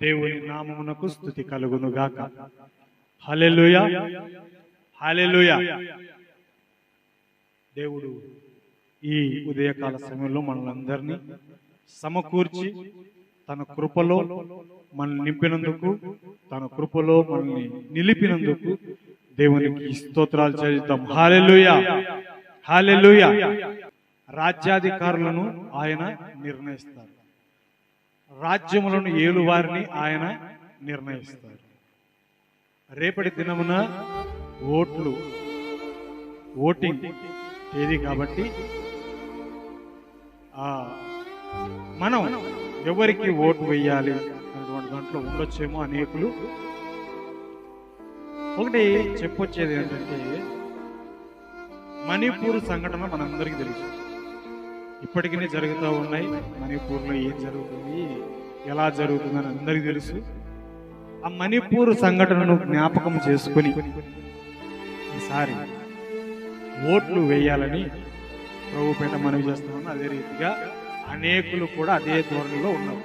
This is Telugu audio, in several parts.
దేవుని నామమునకు స్తుతి కలుగును గాక. హల్లెలూయా, హల్లెలూయా. దేవుడు ఈ ఉదయకాల సమయంలో మనలందరినీ సమకూర్చి తన కృపలో మనల్ని నింపినందుకు, తన కృపలో మనల్ని నిలిపినందుకు దేవునికి స్తోత్రాలు చెల్లిద్దాం. హల్లెలూయా, హల్లెలూయా. రాజ్యాధికారులను ఆయన నిర్ణయిస్తారు, రాజ్యములను ఏలువారిని ఆయన నిర్ణయిస్తారు. రేపటి దినమున ఓటింగ్ తేదీ కాబట్టి మనం ఎవరికి ఓటు వేయాలి అనేటువంటి దాంట్లో ఉండొచ్చేమో అనేకులు. ఒకటి చెప్పొచ్చేది ఏంటంటే, మణిపూర్ సంఘటన మనందరికీ తెలుసు, ఇప్పటికీ జరుగుతూ ఉన్నాయి. మణిపూర్లో ఏం జరుగుతుంది, ఎలా జరుగుతుందని అందరికీ తెలుసు. ఆ మణిపూర్ సంఘటనను జ్ఞాపకం చేసుకుని ఈసారి ఓట్లు వేయాలని ప్రభుపేట మనవి చేస్తున్నాను. అదే రీతిగా అనేకులు కూడా అదే ధోరణిలో ఉన్నారు,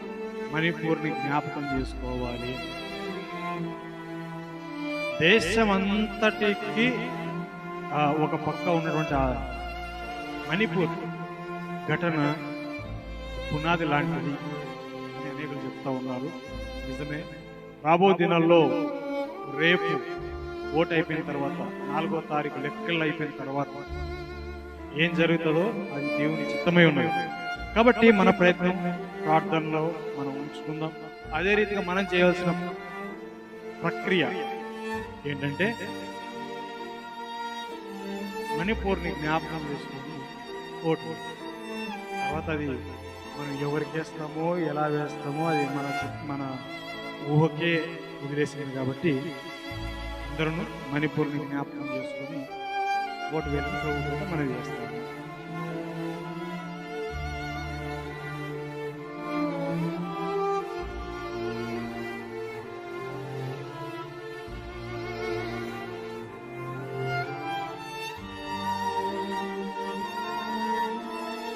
మణిపూర్ని జ్ఞాపకం చేసుకోవాలి. దేశమంతటికి ఒక పక్క ఉన్నటువంటి ఆ మణిపూర్ ఘటన పునాది లాంటిది అని అనేకులు చెప్తా ఉన్నారు. నిజమే. రాబో దినాల్లో రేపు ఓటు అయిపోయిన తర్వాత, 4వ తారీఖు లెక్కలు అయిపోయిన తర్వాత ఏం జరుగుతుందో అది దేవుని చిత్తమై ఉన్నది. కాబట్టి మన ప్రయత్నం ప్రార్థనలో మనం ఉంచుకుందాం. అదే రీతిగా మనం చేయాల్సిన ప్రక్రియ ఏంటంటే, మణిపూర్ని జ్ఞాపకం చేసుకుని ఓటు, తర్వాత అది మనం ఎవరికి వేస్తామో ఎలా వేస్తామో అది మన ఊహకే వదిలేసింది. కాబట్టి అందరూ మణిపూర్ని జ్ఞాపకం చేసుకొని ఓటు వేసిన ప్రభుత్వం మనం చేస్తాము.